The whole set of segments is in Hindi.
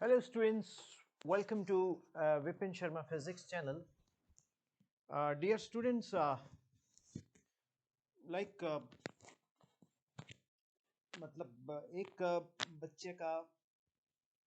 Hello students, welcome to Vipin Sharma Physics channel. Dear students, like मतलब एक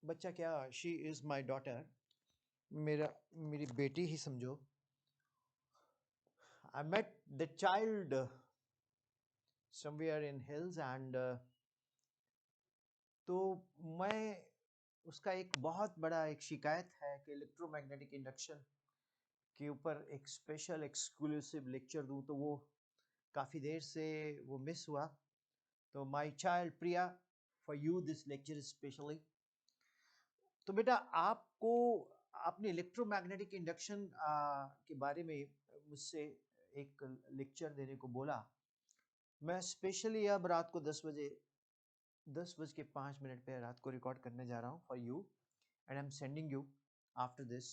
बच्चा क्या शी इज़ माई डॉटर मेरी बेटी ही समझो. I met the child somewhere in hills and तो मैं उसका एक बहुत बड़ा एक शिकायत है कि इलेक्ट्रोमैग्नेटिक इंडक्शन के ऊपर एक स्पेशल एक्सक्लूसिव लेक्चर दूं, तो वो काफ़ी देर से वो मिस हुआ. तो my child Priya, for you this lecture specially. तो बेटा आपको आपने इलेक्ट्रोमैग्नेटिक इंडक्शन के बारे में मुझसे एक लेक्चर देने को बोला. मैं स्पेशली अब रात को 10:05 पे रात को रिकॉर्ड करने जा रहा हूँ for you and I am sending you after this.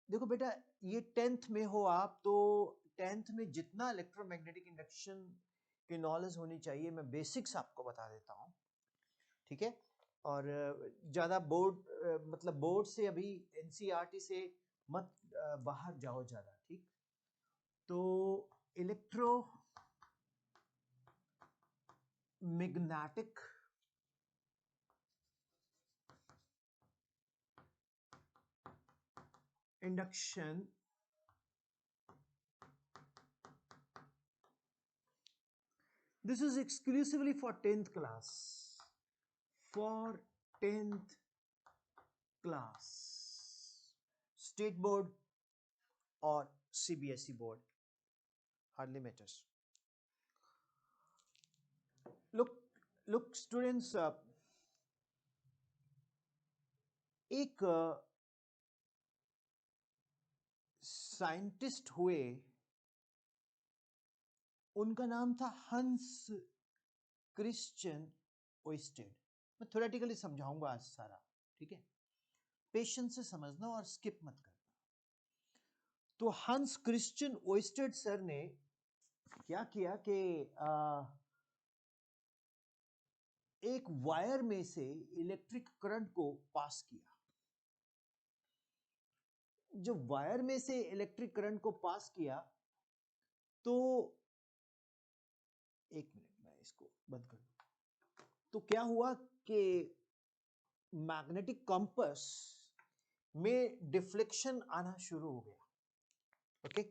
देखो बेटा, ये 10th में हो आप, तो 10th में जितना इलेक्ट्रोमैग्नेटिक इंडक्शन की नॉलेज होनी चाहिए मैं बेसिक्स आपको बता देता हूँ, ठीक है. और ज़्यादा मतलब बोर्ड से अभी एनसीईआरटी से मत बाहर जाओ ज़्यादा, ठीक. तो electro magnetic induction this is exclusively for 10th class, for 10th class, state board or CBSE board, hardly matters. Look students, एक साइंटिस्ट हुए, उनका नाम था हंस क्रिश्चियन ओइस्टेड. मैं थ्योरेटिकली समझाऊंगा आज सारा, ठीक है. पेशेंस से समझना और स्किप मत करना. तो हंस क्रिश्चियन ओइस्टेड सर ने क्या किया कि एक वायर में से इलेक्ट्रिक करंट को पास किया. जब वायर में से इलेक्ट्रिक करंट को पास किया तो एक मिनट मैं इसको बंद कर दूं. तो क्या हुआ कि मैग्नेटिक कंपास में डिफ्लेक्शन आना शुरू हो गया. ओके,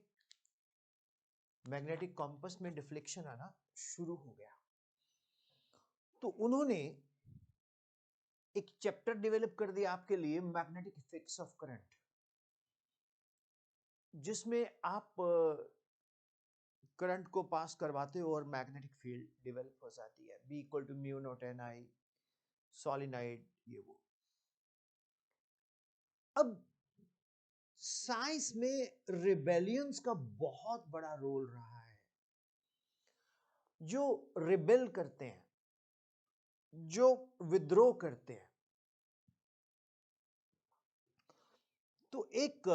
मैग्नेटिक कंपास में डिफ्लेक्शन आना शुरू हो गया. तो उन्होंने एक चैप्टर डेवलप कर दिया आपके लिए, मैग्नेटिक इफेक्ट्स ऑफ करंट, जिसमें आप करंट को पास करवाते हो और मैग्नेटिक फील्ड डेवलप हो जाती है. B equal to mu naught N I solenoid, ये वो. अब साइंस में रिबेलियंस का बहुत बड़ा रोल रहा है. जो रिबेल करते हैं, जो विद्रोह करते हैं, तो एक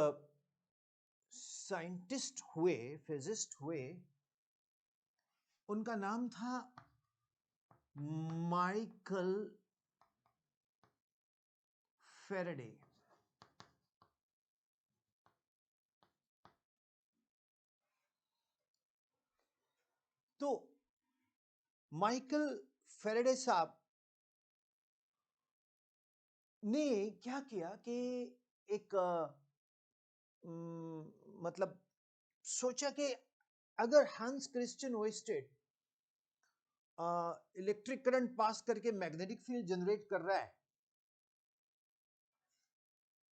साइंटिस्ट हुए, फिजिस्ट हुए, उनका नाम था माइकल फेरेडे. तो माइकल फेरेडे साहब ने क्या किया कि एक मतलब सोचा कि अगर हंस क्रिश्चियन ओइस्टेड इलेक्ट्रिक करंट पास करके मैग्नेटिक फील्ड जनरेट कर रहा है,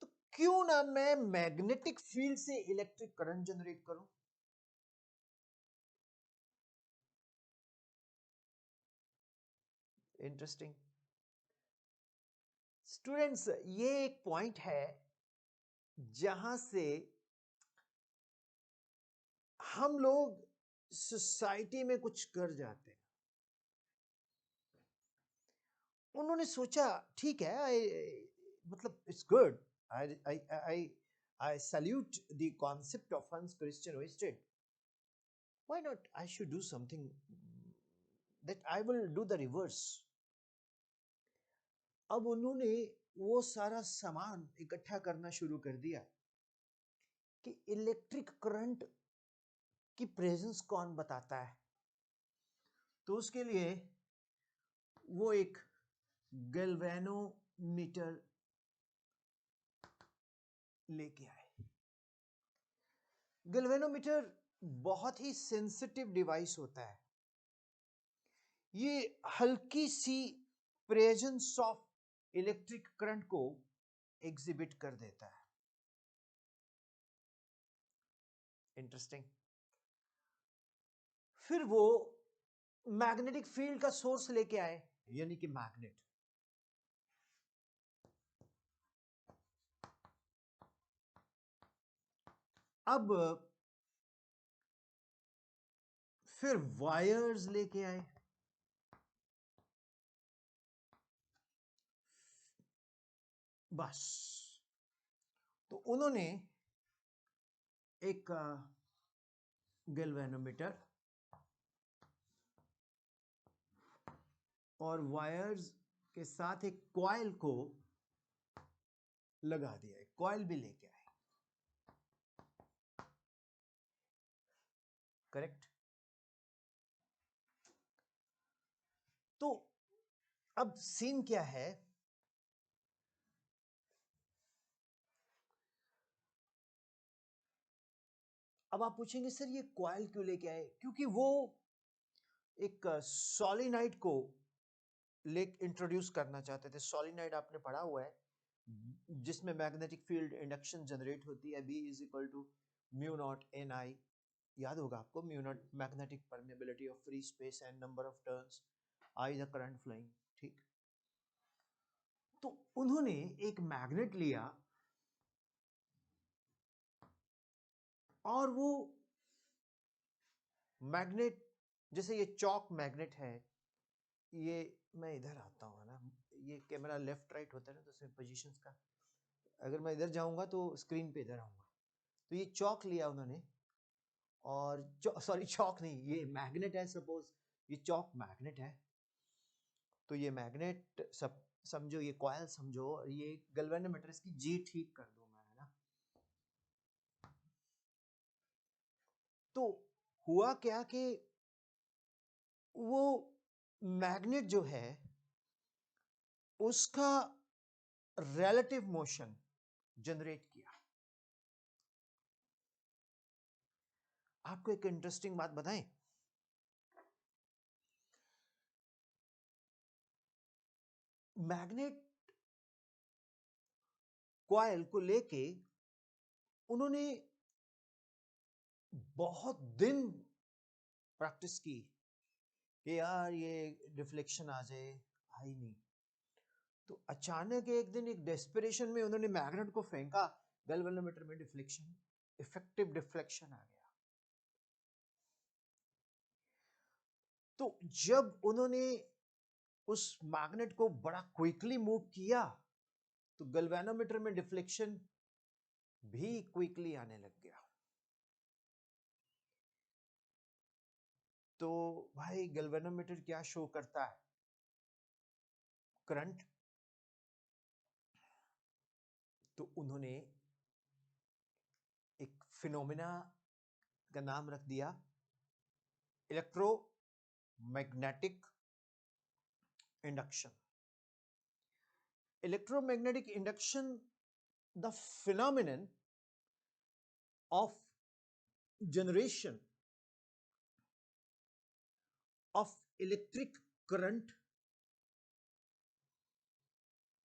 तो क्यों ना मैं मैग्नेटिक फील्ड से इलेक्ट्रिक करंट जनरेट करूं. इंटरेस्टिंग स्टूडेंट्स, ये एक पॉइंट है जहां से हम लोग सोसाइटी में कुछ कर जाते हैं. उन्होंने सोचा ठीक है, मतलब it's good. I I I I salute the concept of Hans Christian Oersted. Why not I should do something that I will do the reverse. अब उन्होंने वो सारा सामान इकट्ठा करना शुरू कर दिया कि इलेक्ट्रिक करंट की प्रेजेंस कौन बताता है। तो उसके लिए वो एक गैल्वेनोमीटर लेके आए। गैल्वेनोमीटर बहुत ही सेंसिटिव डिवाइस होता है। ये हल्की सी प्रेजेंस ऑफ इलेक्ट्रिक करंट को एग्जिबिट कर देता है। इंटरेस्टिंग। फिर वो मैग्नेटिक फील्ड का सोर्स लेके आए, यानी कि मैग्नेट। अब फिर वायर्स लेके आए। बस, तो उन्होंने एक गैल्वेनोमीटर और वायर्स के साथ एक कॉइल को लगा दिया। एक कॉइल भी लेके आए। करेक्ट। तो अब सीन क्या है, अब आप पूछेंगे सर ये कॉइल क्यों लेके आए? क्योंकि वो एक सोलिनॉइड को इंट्रोड्यूस करना चाहते थे। सोलिनॉइड आपने पढ़ा हुआ है, जिसमें मैग्नेटिक फील्ड इंडक्शन जनरेट होती है। B is equal to mu naught N I, याद होगा आपको, mu naught magnetic permeability of free space and number of turns, I the current flowing. ठीक। तो उन्होंने एक मैग्नेट लिया और वो मैग्नेट, जैसे ये चौक मैग्नेट है, ये मैं इधर आता हूँ ना, ये कैमरा लेफ्ट राइट होता है ना, तो उसमें पोजीशंस का, अगर मैं इधर जाऊंगा तो स्क्रीन पे इधर आऊंगा। तो ये चौक लिया उन्होंने, और सॉरी चौक नहीं, ये मैग्नेट है। सपोज ये चौक मैग्नेट है, तो ये मैग्नेट सब समझो, ये कॉइल समझो, और ये गैल्वेनोमीटर, इसकी जी ठीक कर दूं मैं, है ना। तो हुआ क्या कि वो मैग्नेट जो है उसका रिलेटिव मोशन जनरेट किया। आपको एक इंटरेस्टिंग बात बताएं, मैग्नेट कॉइल को लेके उन्होंने बहुत दिन प्रैक्टिस की कि यार ये डिफ्लेक्शन आ जाए, आई नहीं। तो अचानक एक दिन एक डेस्परेशन में उन्होंने मैग्नेट को फेंका, गैल्वेनोमीटर में डिफ्लेक्शन, इफेक्टिव डिफ्लेक्शन आ गया। तो जब उन्होंने उस मैग्नेट को बड़ा क्विकली मूव किया, तो गैल्वेनोमीटर में डिफ्लेक्शन भी क्विकली आने लग गया। तो भाई गैल्वेनोमीटर क्या शो करता है? करंट। तो उन्होंने एक फिनोमेना का नाम रख दिया electromagnetic induction. Electromagnetic induction, the phenomenon of generation of electric current,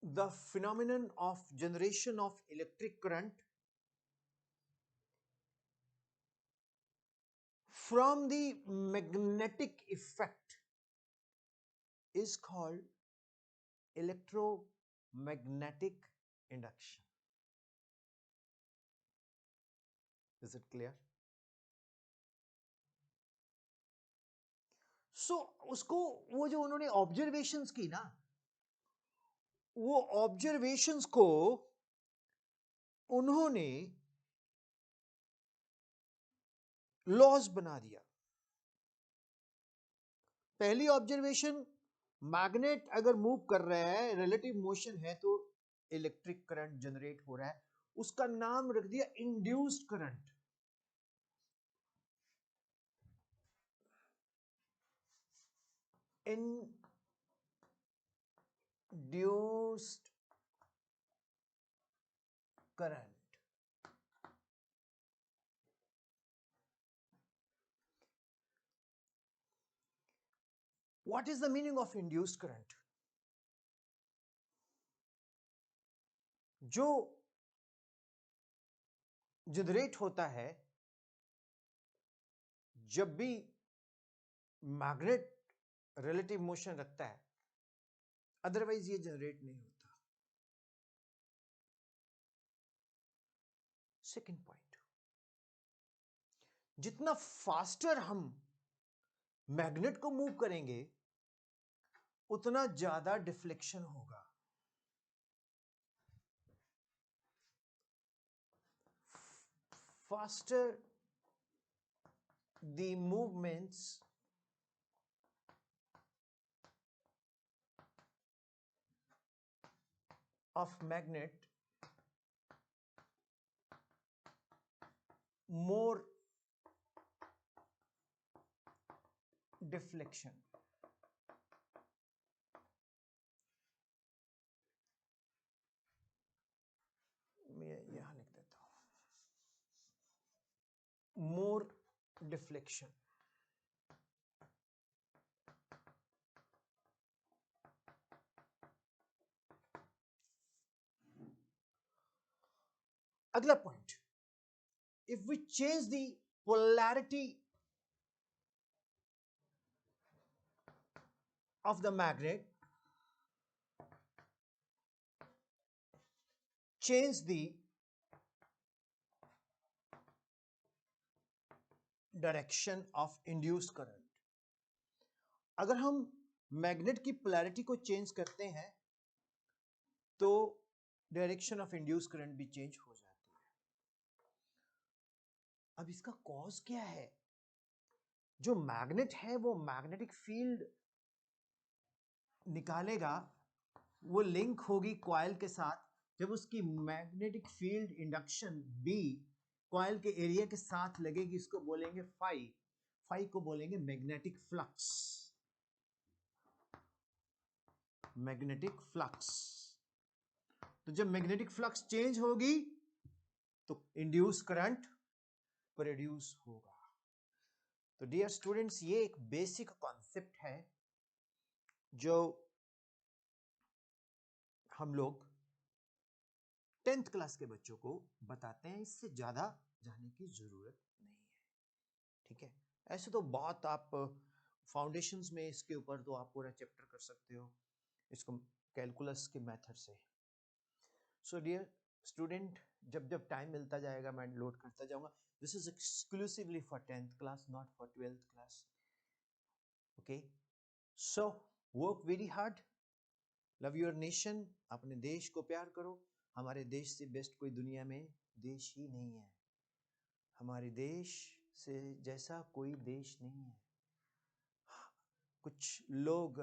the phenomenon of generation of electric current from the magnetic effect is called electromagnetic induction. Is it clear? So उसको, वो जो उन्होंने ऑब्जर्वेशंस की ना, वो ऑब्जर्वेशंस को उन्होंने लॉज बना दिया। पहली ऑब्जर्वेशन, मैग्नेट अगर मूव कर रहा है, रिलेटिव मोशन है, तो इलेक्ट्रिक करंट जनरेट हो रहा है, उसका नाम रख दिया induced current. Induced current. What is the meaning of induced current? जो जनरेट होता है जब भी मैग्नेट रिलेटिव मोशन रखता है, अदरवाइज ये जनरेट नहीं होता। सेकंड पॉइंट, जितना फास्टर हम मैग्नेट को मूव करेंगे उतना ज्यादा डिफ्लेक्शन होगा। Faster the movements of magnet, more deflection। मैं यहां लिख देता हूं, more deflection। अगला point, if we change the polarity of the magnet, change the direction of induced current। अगर हम मैग्नेट की पोलैरिटी को चेंज करते हैं तो डायरेक्शन ऑफ इंड्यूस्ड करंट भी चेंज हो जाती है। अब इसका कॉज क्या है? जो मैग्नेट है वो मैग्नेटिक फील्ड निकालेगा, वो लिंक होगी कॉइल के साथ। जब उसकी magnetic field induction B coil के एरिया के साथ लगेगी, इसको बोलेंगे फाई। फाई को बोलेंगे मैग्नेटिक फ्लक्स। Magnetic flux. तो जब मैग्नेटिक फ्लक्स चेंज होगी तो इंड्यूस करंट प्रोड्यूस होगा। तो डियर स्टूडेंट्स, ये एक बेसिक कॉन्सेप्ट है जो हम लोग 10th क्लास के बच्चों को बताते हैं, इससे ज्यादा जाने की जरूरत नहीं है। ठीक है, ऐसे तो बहुत आप फाउंडेशंस में इसके ऊपर तो आप पूरा चैप्टर कर सकते हो इसको कैलकुलस के मेथड से। सो डियर स्टूडेंट, जब जब टाइम मिलता जाएगा मैं लोड करता जाऊंगा। This is exclusively for 10th class, not for 12th class. Okay, so work very hard, love your nation. अपने देश को प्यार करो। हमारे देश से बेस्ट कोई दुनिया में देश ही नहीं है। हमारे देश से जैसा कोई देश नहीं है। कुछ लोग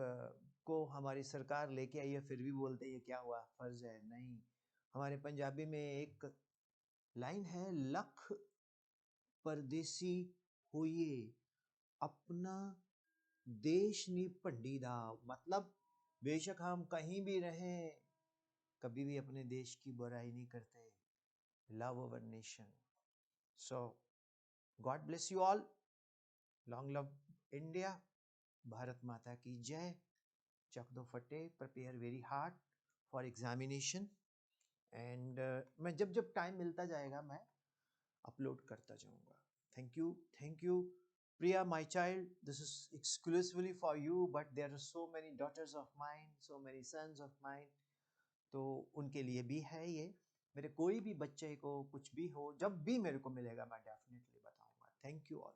को हमारी सरकार लेके आई है, फिर भी बोलते हैं ये क्या हुआ, फर्ज है। नहीं, हमारे पंजाबी में एक लाइन है, लख परदेसी होइए अपना देश नी भंडीदा। मतलब बेशक हम कहीं भी रहें, कभी भी अपने देश की बुराई नहीं करते। Love our nation. So God bless you all. Long love India. Bharat माता की जय। चक दो फटे, prepare very hard for examination. And मैं जब जब टाइम मिलता जाएगा मैं अपलोड करता जाऊंगा। Thank you, thank you. Priya, my child, this is exclusively for you, but there are so many daughters of mine, so many sons of mine, तो उनके लिए भी है ये। मेरे कोई भी बच्चे को कुछ भी हो, जब भी मेरे को मिलेगा मैं डेफिनेटली बताऊंगा। Thank you all.